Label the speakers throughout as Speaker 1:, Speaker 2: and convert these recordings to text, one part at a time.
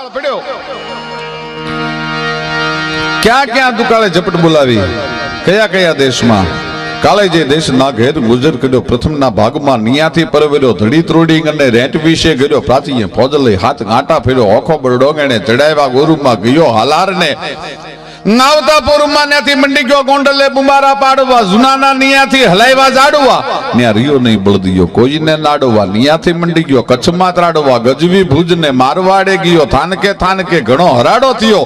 Speaker 1: દુકાળ પડ્યો ક્યાં ક્યાં દુકાળે ઝપટ બોલાવી કયા કયા દેશમાં કાલે જે દેશ ના ઘેર ગુજર કર્યો પ્રથમના ભાગમાં નિયાથી પરવેલો ધડી ત્રોડિંગ અને રેટ વિશે ગયો પ્રાચીએ ફોજ લઈ હાથ ગાંટા ફેર્યો ઓખો બરડોંગણે ચડાવ્યા ગોરુમાં ગયો હાલારને નાવતાપુરમાં ત્યાંથી મંડી ગયો ગોંડલે બુમારા પાડવા જુનાના નિયાથી હલાવ્યા જાડવા ત્યાં રિયો નહીં બળદિયો કોઈને નાડવા નિયાથી મંડી ગયો કચ્છમાં ત્રાડવા ગજવી ભુજને મારવાડે ગયો થાનકે ઘણો હરાડો થયો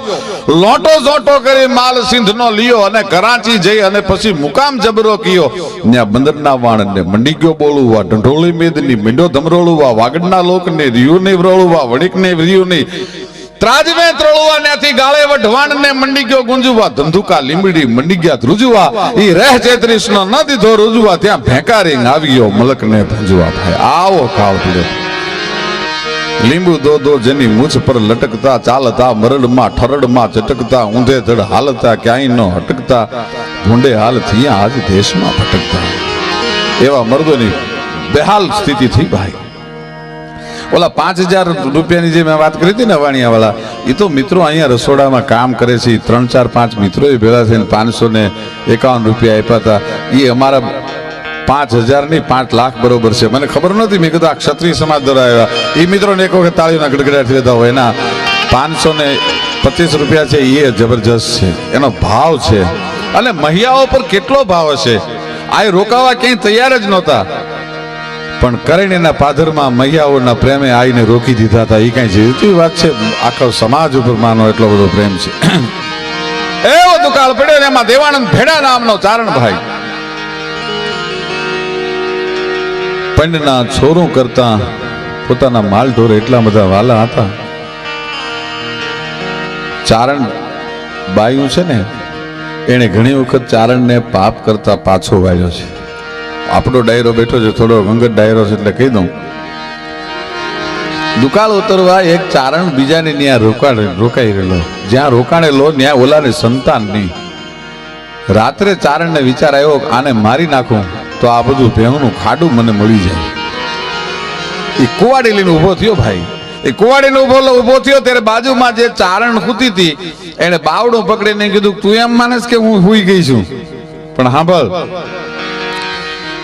Speaker 1: લોટો ઝોટો કરી માલ સિંધનો લિયો અને કરાચી જઈ અને પછી મુકામ જબરો કયો ત્યાં બંદરના વાણને મંડી ગયો બોલવા ઢંઢોળી મેદની મીંડો ધમરોળવા વાગડના લોકને રિયો નહીં વ્રોળવા વણિકને રિયો નહીં ત્રાજવે ત્રોળવા ત્યાંથી ગાળે વઢવાણ ને મંડી ગયો ગુંજવા ધંધુકા લીમડી મંડી ગયા ધ્રુજવા ઈ રેહ ચેત્રીસ નો ન દીધો રૂજવા ત્યાં ભેંકારી આવી ગયો મલક ને ભંજવા ભાઈ આવો કાળ પડ્યો લીંબુ દો જેની મૂછ પર લટકતા ચાલતા મરડમાં ઠરડમાં ચટકતા ઊંધે ધડ હાલતા ક્યાંય ન હટકતા ભૂંડે હાલ થયા આજ દેશમાં ભટકતા એવા મર્દોની બેહાલ સ્થિતિ થઈ ભાઈ ઓલા 5000 રૂપિયાની જે મેં વાત કરી હતી ને વાણિયા વાળા એ તો મિત્રો અહીંયા રસોડામાં કામ કરે છે 3 4 5 મિત્રો ભેગા થઈને 551 રૂપિયા આપ્યા હતા એ અમારા 5000 ની 5 લાખ બરોબર છે મને ખબર નહોતી મેં કીધું આ ક્ષત્રિય સમાજ દ્વારા આવ્યા એ મિત્રોને એક વખત તાળીઓના ગડગડાટ લેતા હોય એના 525 રૂપિયા છે એ જબરજસ્ત છે એનો ભાવ છે અને મહિયાઓ પર કેટલો ભાવ હશે આ રોકાવા ક્યાંય તૈયાર જ નહોતા પણ કરણીના પાદરમાં મૈયાઓના પ્રેમે આઈને રોકી દીધા હતા એ કઈ જીવતી વાત છે આખો સમાજ ઉપર માનો એટલો બધો પ્રેમ છે એવો દુકાળ પડ્યો એમાં દેવાનંદ ભેડા નામનો ચારણ ભાઈ પંડના છોરું કરતા પોતાના માલ ઢોર એટલા બધા વાલા હતા ચારણ બાયું છે ને એને ઘણી વખત ચારણને પાપ કરતા પાછો વાળ્યો છે આપણો ડાયરો બેઠો છે થોડો ગંગત ડાયરો છે એટલે કહી દઉં દુકાળ ઉતરવા એક ચારણ બીજાને ત્યાં રોકાઈ રહેલો જ્યાં રોકાણેલો ત્યાં ઓલાને સંતાન નહીં રાત્રે ચારણને વિચાર આવ્યો આને મારી નાખું તો આ બધું ભેહુંનું ખાડું મને મળી જાય એ કુવાડી લઈને ઉભો થયો ભાઈ એ કુવાડીને ઉભો થયો ત્યારે બાજુમાં જે ચારણ ખૂતી હતી એને બાવડું પકડીને કીધું તું એમ માનસ કે હું હુઈ ગઈ છું પણ સાંભળ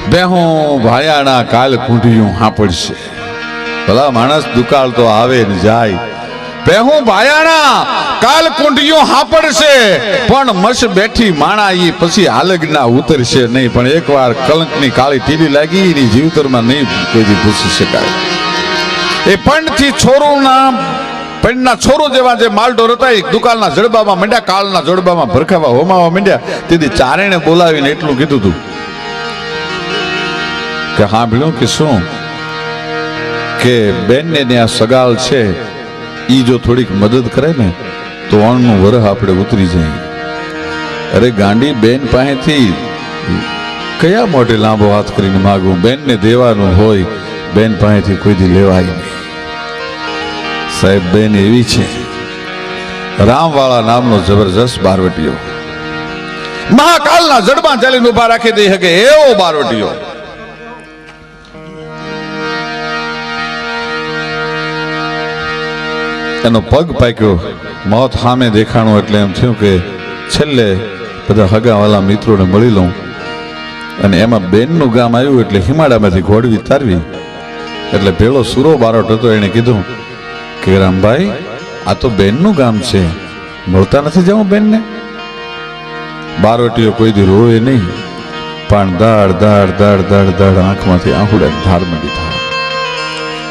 Speaker 1: બેહું ભાયાણા કાલ કુંઢિયું હાંપડશે ભલા માણસ દુકાળ તો આવે ને જાય બેહું ભાયાણા કાલ કુંઢિયું હાંપડશે પણ મસ બેઠી માણા ઈ પછી હાલગના ઉતરશે નહીં પણ એકવાર કલંકની કાળી ટીલી લાગી એની જીવતરમાં નહીં કોઈ પૂછી શકાય એ પંડથી પંડના છોરો જેવા જે માલઢોર હતા એ દુકાળના જડબામાં માંડ્યા કાળના જડબામાં ભરખાવા હોમાવા માંડ્યા તેથી ચારેણે બોલાવીને એટલું કીધું હતું કે સાંભળ્યું કે શું કે બેન ને ત્યાં સગાલ છે ઈ જો થોડીક મદદ કરે ને તો અણનું વરહ આપણે ઉતરી જાય અરે ગાંડી બેન પાસેથી કયા મોઢે લાંબો હાથ કરીને માગું બેન ને દેવાનું હોય બેન પાસેથી કોઈ દી લેવાય નહીં સાહેબ બેન એવી છે રામવાળા નામનો જબરજસ્ત બારવટીયો મહાકાલના જડમાં ચાલીને ઉભા રાખી દઈ શકે એવો બારવટીયો એનો પગ પાક્યો મોત સામે દેખાણો એટલે એમ થયું કે છેલ્લે બધા હગાવાલા મિત્રોને મળી લઉં અને એમાં બેનનું ગામ આવ્યું એટલે હિમાડામાંથી ઘોડવી તારવી એટલે પેલો સુરો બારોટ હતો એને કીધું કે રામભાઈ આ તો બેનનું ગામ છે મળતા નથી જાઉં બેનને બારોટીઓ કોઈ દી રોવે નહીં પણ દાડ દાડ દાડ દાડ દાડ આંખમાંથી આંખુડા ધાર માંડી થાય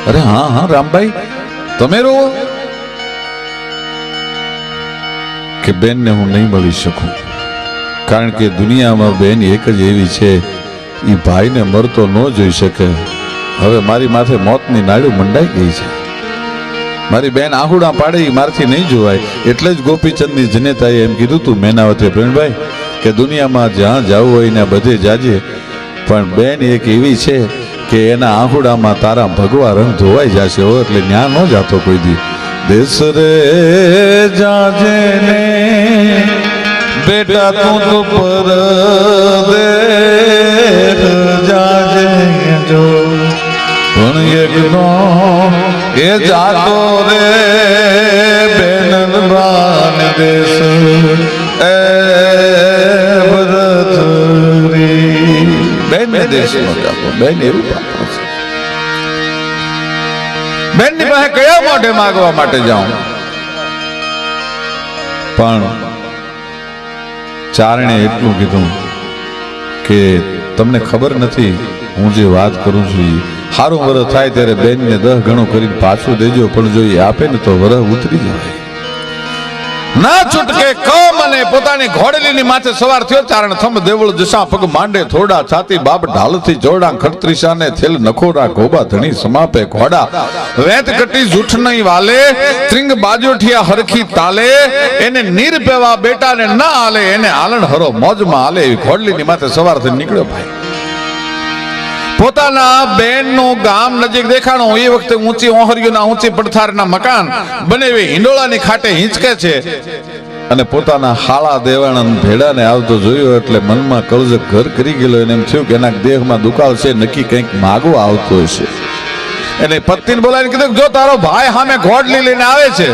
Speaker 1: અરે હા રામભાઈ તમે રોવો કે બેનને હું નહીં મળી શકું કારણ કે દુનિયામાં બેન એક જ એવી છે એ ભાઈને મરતો ન જોઈ શકે હવે મારી માથે મોતની નાડું મંડાઈ ગઈ છે મારી બેન આહુડા પાડે એ મારથી નહીં જોવાય એટલે જ ગોપીચંદની જનેતાએ એમ કીધું તું મેનાવતે પ્રેમભાઈ કે દુનિયામાં જ્યાં જવું હોય ને બધે જાજે પણ બેન એક એવી છે કે એના આહુડામાં તારા ભગવા રંગ ધોવાઈ જશે હો એટલે ન્યા ન જાતો કોઈ દી દેશ રે જાજે ને બેટા તું તો પરદેશ જાજે જો પણ એકનો એ જાતો રે બેનબાન દેશ એ ભરતરી બેન દેશમાં જાતો બેન એવું પાત્ર છે બેન ની પાસે કયા મોઢે માગવા માટે જાઉં પણ ચારણે એટલું કીધું કે તમને ખબર નથી હું જે વાત કરું છું સારું વરસ થાય ત્યારે બેન ને 10 ગણું કરીને પાછું દેજો પણ જો એ આપે ને તો વરસ ઉતરી જાય ના છૂટકે કમ અને પોતાની ઘોડલીની માથે સવાર થયો ચારણ થંભ દેવળ જસા પગ માંડે થોડા છાતી બાપ ઢાલથી જોડા ખડત્રીસાને થેલ નખોરા ગોબા ધણી સમાપે ઘોડા વેત કટી જૂઠ નહીં વાલે ત્રિંગ બાજોઠિયા હરખી તાલે એને નીર પેવા બેટાને ના આલે એને આલણ હરો મોજમાં આલે એવી ઘોડલીની માથે સવાર થઈ નીકળ્યો ભાઈ પોતાના બેન નું ગામ નજીક દેખાણું એ વખતે ઊંચી ઓહરીઓના ઊંચી પડથારના મકાન બનેવી હિંડોળાની ખાટે હિંચકે છે અને પોતાના હાળા દેવાણન ભેડાને આવતો જોયો એટલે મનમાં કળજક ઘર કરી ગયેલો એને એમ થયું કે એના દેહમાં દુકાળ છે નક્કી કંઈક માગવા આવતો હશે એને પત્નીને બોલાવીને કીધું જો તારો ભાઈ સામે ઘોડલી લઈને આવે છે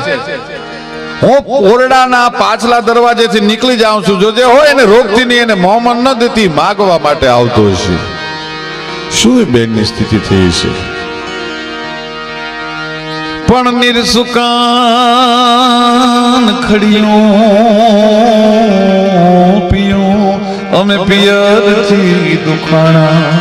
Speaker 1: હું ઓરડાના પાછલા દરવાજેથી નીકળી જાઉં છું જો જે હોય એને રોકતી નહીં એને મોહમન ન દેતી માગવા માટે આવતો હશે શું બેન ની સ્થિતિ થઈ છે પણ નિરસુકાન ખડિયું પિયું અમે પિયર થી દુખાણા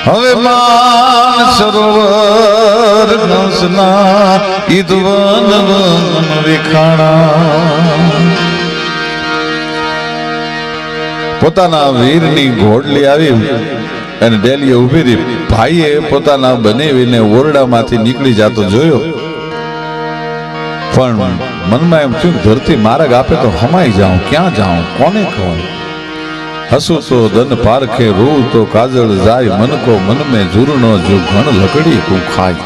Speaker 1: હવે માન સરોવર ઘસના ઈદવન વન વિખાણા પોતાના વીરની ઘોડલી આવી અને ડેલીએ ઉભી રહી ભાઈએ પોતાના બનેવીને ઓરડામાંથી નીકળી જતો જોયો પણ મનમાં એમ થયું ધરતી માર્ગ આપે તો હમાઈ જાઉં ક્યાં જાઉં કોને કહું હસું તો દન પારખે રૂ તો કાજળ જાય મન કો મન મેં ઝૂરનો જો ઘણ લકડી તું ખાય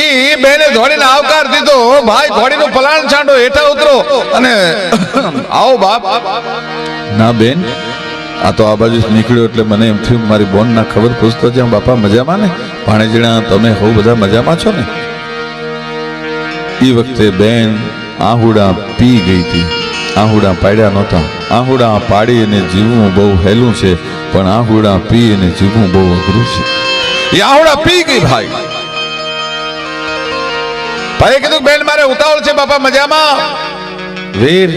Speaker 1: ઈ બેને ઘોડીને આવકાર દીધો ભાઈ ઘોડીનું પલાણ છાંડો હેઠા ઉતરો અને આવો બાપ ના બેન આ તો આ બાજુ નીકળ્યો એટલે મને એમ થયું મારી બોન ના ખબર પૂછતો જ્યાં બાપા મજામાં ને ભાણેજીણા તમે હો બધા મજામાં છો ને એ વખતે બેન આહુડા પી ગઈ હતી આહુડા પાડ્યા નહોતા આહુડા પાડી અને જીવવું બહુ હેલું છે પણ આહુડા પી અને જીવવું બહુ અઘરું છે એ આહુડા પી ગઈ ભાઈ ભાઈએ કીધું બેન મારે ઉતાવળ છે બાપા મજામાં વીર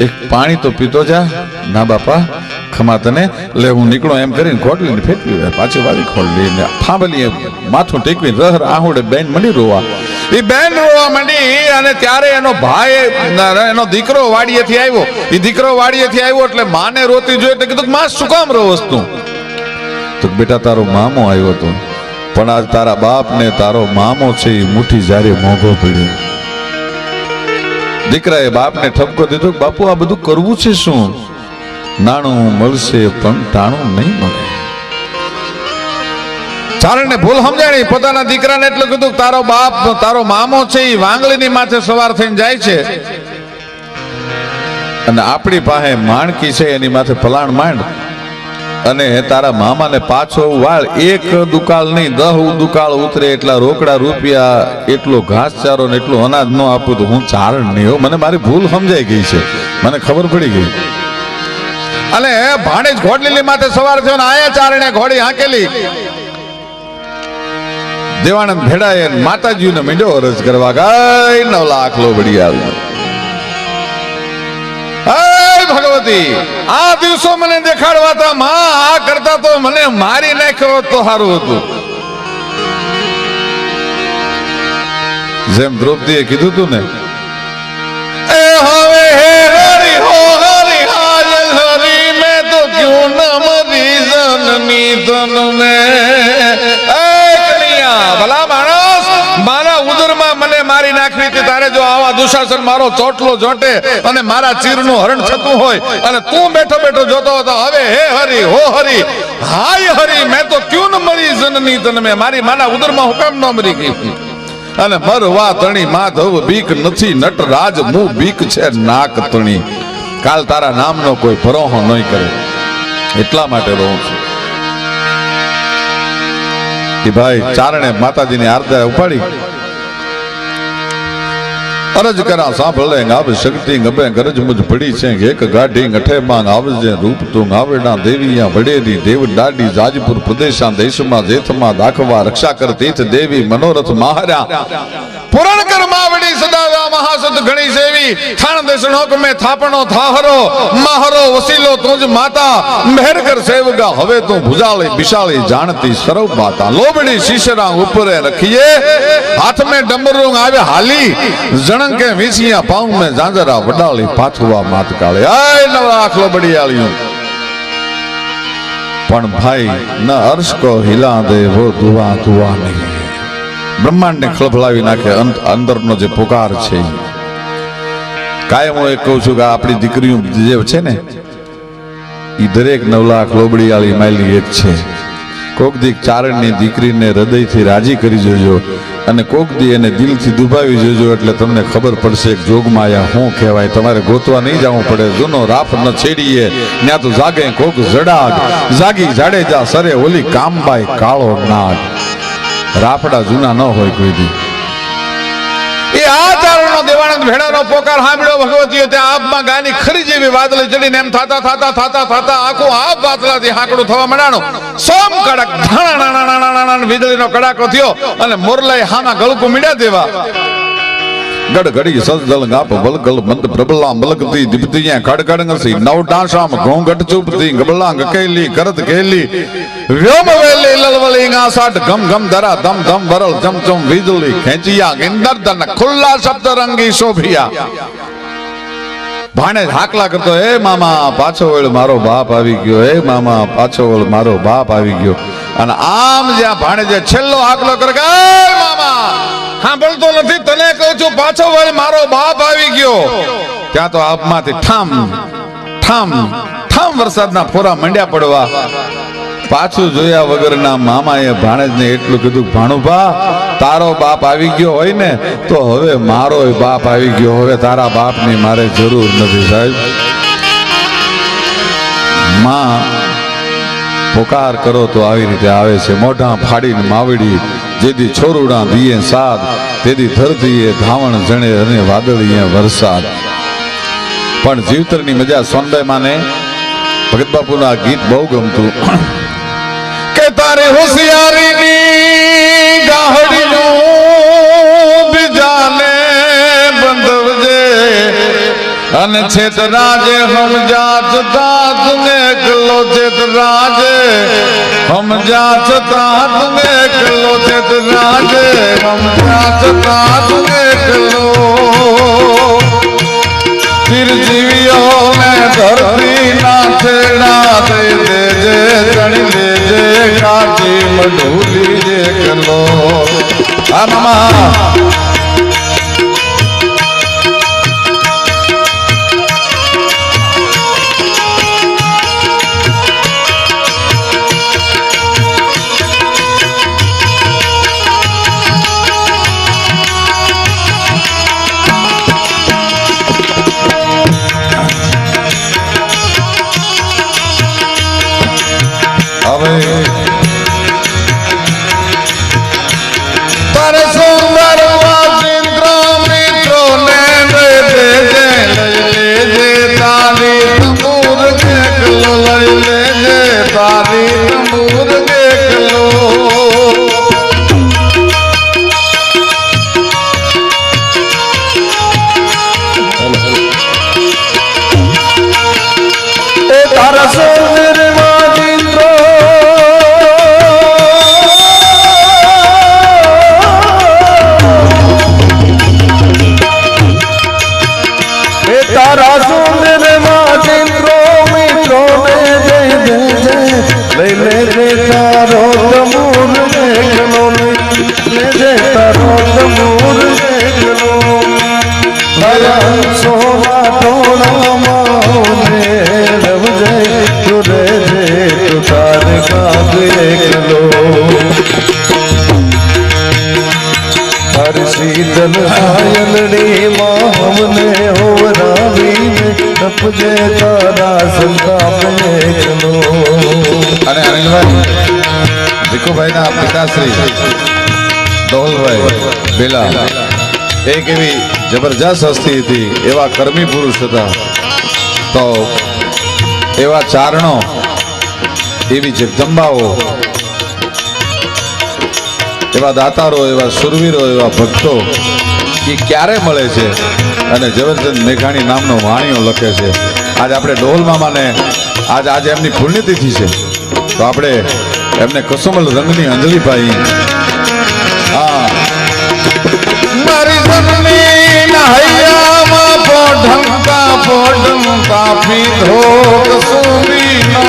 Speaker 1: એક પાણી તો પીતો જા ના બાપા ખમા તને લે હું નીકળો એમ કરીને ઘોડલીને ફેંકવી પાછી વાળી ખોડલી ફાંબલી માથું ટેકવી રહ આહુડે બેન મંડી રોવા એ બેન રોવા મંડી અને ત્યારે એનો ભાઈ એનો દીકરો વાડીએથી આવ્યો એ દીકરો વાડીએથી આવ્યો એટલે માને રોતી જોઈ એટલે કીધું માં શું કામ રો વસ્તુ તો બેટા તારો મામો આવ્યો હતો પણ આજ તારા બાપ ને તારો મામો છે એ મુઠ્ઠી જારે મોંઘો પડ્યો દીકરાએ બાપને ઠપકો દીધો બાપુ આ બધું કરવું છે શું નાણું મળશે પણ ટાણું નહીં મળે ચારણને ભૂલ સમજાણી પોતાના દીકરાને એટલું કીધું તારો બાપ તારો મામો છે એ વાંગળીની માથે સવાર થઈને જાય છે અને આપણી પાસે માણકી છે એની માથે પલાણ માંડ અને તારા મામાને પાછો વાળ એક દુકાળ નહીં 10 દુકાળ ઉતરે એટલા રોકડા રૂપિયા એટલો ઘાસચારો ને એટલું અનાજ ન આપું તો હું ચારણ નહીં હો મને મારી ભૂલ સમજાઈ ગઈ છે મને ખબર પડી ગઈ અને ભાણેજ ઘોડલીની માથે સવાર થયો ને આયા ચારણે ઘોડી હાંકેલી દેવાનંદ ભેડાએ માતાજીને મીંડો અરજ કરવા ગઈ 9 લાખ લોબડી આવી ભગવતી આ દિવસો મને દેખાડવા હતા માં આ કરતા તો મને મારી નાખ્યો તો સારું હતું જેમ દ્રૌપદીએ કીધું તું ને એ હવે હે હરી હો હરી હાજલ હરી મે તો ક્યું ન મરી જનની તન મે એ કન્યા ભલા માણસ મારા ઉદરમાં મને મારી નાખવી હતી તારે જો આવા દુશાસન મારો ચોટલો જોટે અને મારા ચીરનું હરણ થતું હોય અને તું બેઠો બેઠો જોતો હતો હવે હે હરી હો હરી હાય હરી મેં તો ક્યું ન મરી જનની તન મે મારી માના ઉદરમાં હુકામ ન મરી ગઈ અને મરવા તણી માધવ બીક નથી નટરાજ મુ બીક છે નાક તણી કાલ તારા નામનો કોઈ ભરોહો નહીં કરે એટલા માટે રહું છું એ ભાઈ ચારણે માતાજીની આરતી ઉપાડી અરજ કરા સાંભળે આવે શક્તિ ગમે ગરજ મુજ પડી છે એક ગાઢી ગઠે માંગ આવજે રૂપ તું આવેડા દેવીયા વડેરી દેવ દાડી જાજપુર પ્રદેશા દેશમાં જેથમાં દાખવા રક્ષા કર તીર્થ દેવી મનોરથ મહારા પુરાણ કર માવડી સદાવ્યા મહાસત ઘણી સેવી થાણ દેશણો મે થાપણો થાહરો માહરો વસીલો તુજ માતા મહેર કર સેવગા હવે તું ભુજાળી બિશાળી જાણતી સર્વ માતા લોબડી શીશરા ઉપરે રખીએ હાથ મે ડમરું આવે હાલી જણંગ કે વિસિયા પાઉં મે જાંજરા વડાળી પાથવા માત કાળે આય નવા આખલો બડિયાળિયું પણ ભાઈ ન અર્શ કો હિલા દે વો દુઆ દુઆ નહીં બ્રહ્માંડ ને ખળભળાવી નાખે અંદરનો જે પુકાર છે કાયમ હું એક કહું છું કે આપણી દીકરીઓ જે છે ને એ દરેક 9 લાખ લોબડીવાળી માયલી એક છે કોક દી ચારણની દીકરીને હૃદયથી રાજી કરી જોજો અને કોક દી એને દિલથી દુભાવી જોજો એટલે તમને ખબર પડશે કે જોગમાયા શું કહેવાય તમારે ગોતવા નહીં જવું પડે જૂનો રાફ ન છેડીએ ત્યાં તો જાગે કોક જડાગ જાગી જાડેજા સરે ઓલી કામબાઈ કાળો નાગ રાફડા જૂના ન હોય કોઈ દી એ આ ચારણનો દેવાનંદ ભેડાનો પોકાર સાંભળ્યો ભગવતીએ ત્યાં આપમાં ગાની ખરી જેવી વાદળી ચડીને એમ થાતા આખું આપ વાદળાથી હાંકડું થવા માંડાણું સોમ કડક ધાણા વીજળીનો કડાકો થયો અને મોરલાએ હામાં ગળકું મીડ્યા દેવા ગડગડી સજદલ ગાપ વલગલ મંદ પ્રબલા મલકતી દીપતિયા ખડખડ ngસી નવ ડાંસામ ઘોંઘટ ચૂપતી ગબલા ગકેલી કરત કેલી વ્યોમ વેલી લલવલી ગાસાટ ગમ ગમ ધરા ધમ ધમ ભરલ ચમચમ વીજળી ખેંચિયા ઇન્દરદન ખુલ્લા શબ્દ રંગી શોભિયા ભાણે હાકલા કરતો હે મામા પાછો વળ મારો બાપ આવી ગયો હે મામા પાછો વળ મારો બાપ આવી ગયો અને આમ જ્યાં ભાણે જે છેલ્લો હાકલો કરે કે એ મામા સાંભળતો નથી તને કહું છું પાછો વળી મારો બાપ આવી ગયો ત્યાં તો આપમાંથી ઠામ ઠામ ઠામ વરસાદના ફોરા મંડ્યા પડવા પાછું જોયા વગરના મામાએ ભાણેજને એટલું કીધું ભાણુભા તારો બાપ આવી ગયો હોય ને તો હવે મારો બાપ આવી ગયો હવે તારા બાપની મારે જરૂર નથી સાહેબ માં પોકાર કરો તો આવી રીતે આવે છે મોઢા ફાડીને માવડી જેથી છોરુડા દીએ સાદ તેથી ધરતીએ ધાવણ જણે અને વાદળીએ વરસાદ પણ જીવતરની મજા સોનબાઈ માને ભગત બાપુનું આ ગીત બહુ ગમતું કે તારે હોશિયારીની ગાહડીનું બીજાને બંધવજે અને છેતરાજે હમ જાત તાત ને કલો છેતરાજે હમ જાત તાત ને કલો છેતરાજે હમ જાત તાત ને કલો ચિરજીવીઓ ને ધરતી ના છેડા દે દેજે ચણી લેજે કાચી મઢુલી જે કલો આ મામા તારે સુંદર વાજિંદ્ર મિત્રો ને લેજે તારી તંબુર દેખલો લઈ લેજે તારી તંબુર દેખલો એ તારા સુંદર તારા સુંદર માચિત્રો મિત્રો ને જય જય લઈ લેજે તારો તમૂર દેખલો લેજે તારો તમૂર દેખલો ભયા સોના તોણા માને રવજે તુરે જે તુતાર કાગ એકલો હર શીતલ સાયલડી માં હમને હોવરાવીને તપજે તારા સંતાપ એકલો અને અનિલભાઈ ભીખુભાઈના પિતાશ્રી ધવલભાઈ બેલા એક એવી જબરજસ્ત હસ્તી હતી, એવા કર્મી પુરુષ હતા. તો એવા ચારણો, એવી જગદંબાઓ, એવા દાતારો, એવા સુરવીરો, એવા ભક્તો એ ક્યારે મળે છે? અને ઝવેરચંદ મેઘાણી નામનો વાણીઓ લખે છે. આજે આપણે ડોલ મામાને આજે એમની પુણ્યતિથિ છે, તો આપણે એમને કસુમલ રંગની અંજલિ પાઈ. હા, મારી જનની નહૈયામાં પોઢંકા પોઢંકા પીધો કસુમી નો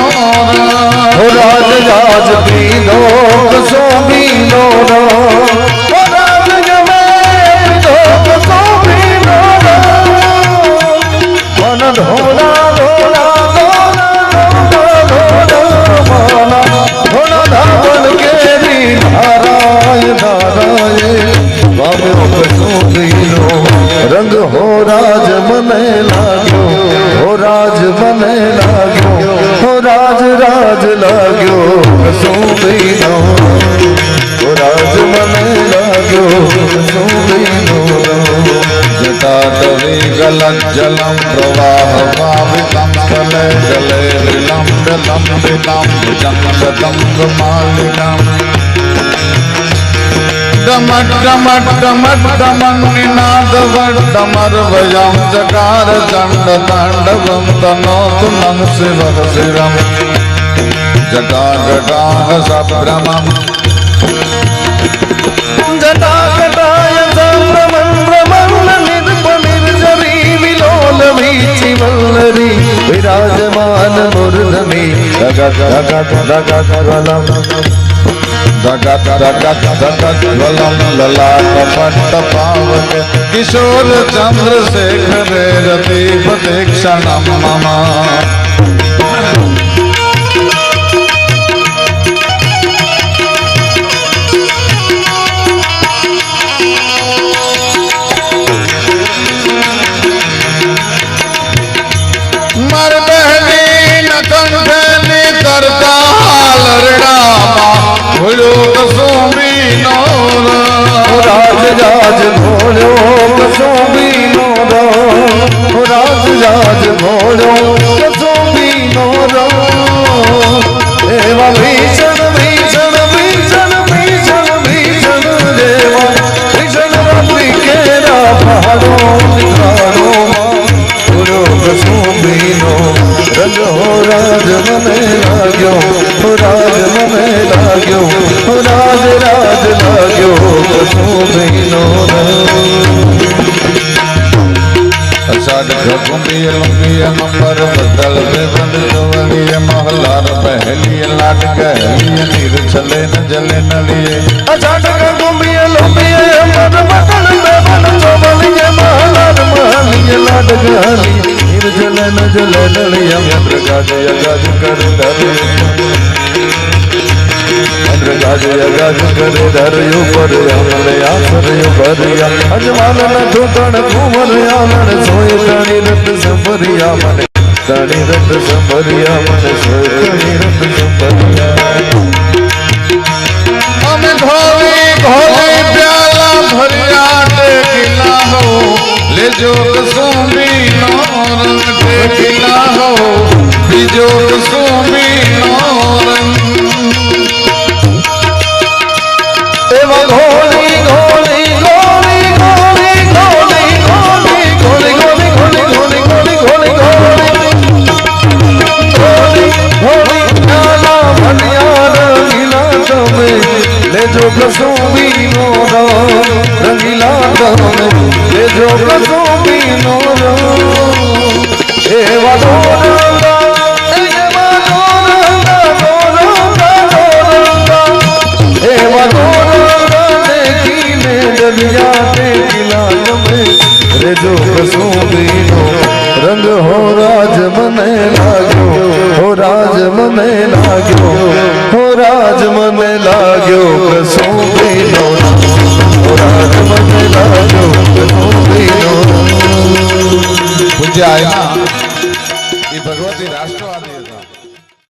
Speaker 2: રાજ રાજ પીધો કસુમી નો રાજ જમે પીધો કસુમી નો મન ઢોલા ઢોલા ઢોલા ધાવન કેરી ધારાય ધારાય બાબ્યો કસુમી નો રંગ હો રાજ મને લાગ્યો, હો રાજ મને લાગ્યો, હો રાજ રાજ લાગ્યો કસુંબી નો, હો રાજ મને લાગ્યો કસુંબી નો.
Speaker 1: જટાટવી ગલત જલમ પ્રવાહ પાવિતમ સ્થલે જલે વિલંબ લંબ વિલંબ જંગ માલિનમ ડમટ ડમટ ડમટ ડમન નિનાદ વડમર વયમ જકાર ચંડ તાંડવમ તનો તુલમ શિવર શિરમ જટા જટાહ સભ્રમમ
Speaker 2: જટા જટાય સંભ્રમં ભ્રમં નિર્પ નિર્જરી વિલોલ વીચી વલ્લરી વિરાજમાન મૂર્ધની જગત જગત જગત વલમ
Speaker 1: ધગત ધગત ધગત વલમ લલાટ પટ્ટ પાવક કિશોર ચંદ્રશેખર રતિ પ્રતીક્ષણમ મમ મર બહેની ન કંઠની કરતા લરડામાં ભૂલ્યો કસુંબી નો
Speaker 2: રાજ રાજ ભોળ્યો કસુંબી નો રાજ રાજ ભોળ્યો કસુંબી નો એવા ભીષણ ભીષણ ભીષણ ભીષણ ભીષણ દેવા ભીષણ રાત્રિ કેરા પહાડો નિખાડો ભોળ્યો કસુંબી નો રંગ હો રાજ મને લાગ્યો, હો રાજ મને લાગ્યો, હો રાજ રાજ લાગ્યો કસુંબી નો
Speaker 1: અષાઢ ઘુંબી લંબી નંબર બદલ બેબંદ જોવલીએ મહલાર પહેલી લાટ ગહેલી નીર છલે ન જલે નલીએ
Speaker 2: અચાનક ગુંબીએ લોબીએ મન મકલ બેબન ચોબલીએ મહલાર મહલીએ લાડ ગહલી નિર્જલ ન જલ નળિયમ પ્રગાજ અગાજ કર ધરે અંદ્રગાજ અગાજ કર ધર્યો પર આમલે આસર્યો ભર્યા અજમાન ન ઠોકણ કુંવર આનણ સોય તણી રત સંભર્યા મને તણી રત સંભર્યા મને સોય તણી રત સંભર્યા
Speaker 1: અમે ધોલી ધોલી પ્યાલા ભર્યા ટેકીલા હો લેજો કસુંબી નો રંગ ટેકીલા હો બીજો કસુંબી નો રંગ
Speaker 2: એવા ઘોલી ઘોલી ઘોલી ઘોલી ઘોલી ઘોલી ઘોલી ઘોલી ઘોલી ઘોલી ઘોલી ઘોલી ઘોલી ઘોલી નાના ભનિયા રંગીલા તમે લેજો કસુંબી નો રંગીલા તમે લેજો કસુંબી નો એવા ડોરંગા એવા ડોરંગા ડોરંગા એવા ડોરંગા દેખીને દરિયા ટેકીલા તમે રેજો કસુંબી નો રંગ હો રાજ મને લાગ્યો, હો રાજ મને લાગ્યો, હો રાજ મને લાગ્યો કસુંબી નો, હો રાજ મને લાગ્યો કસુંબી નો.
Speaker 1: પૂજ્ય આયમા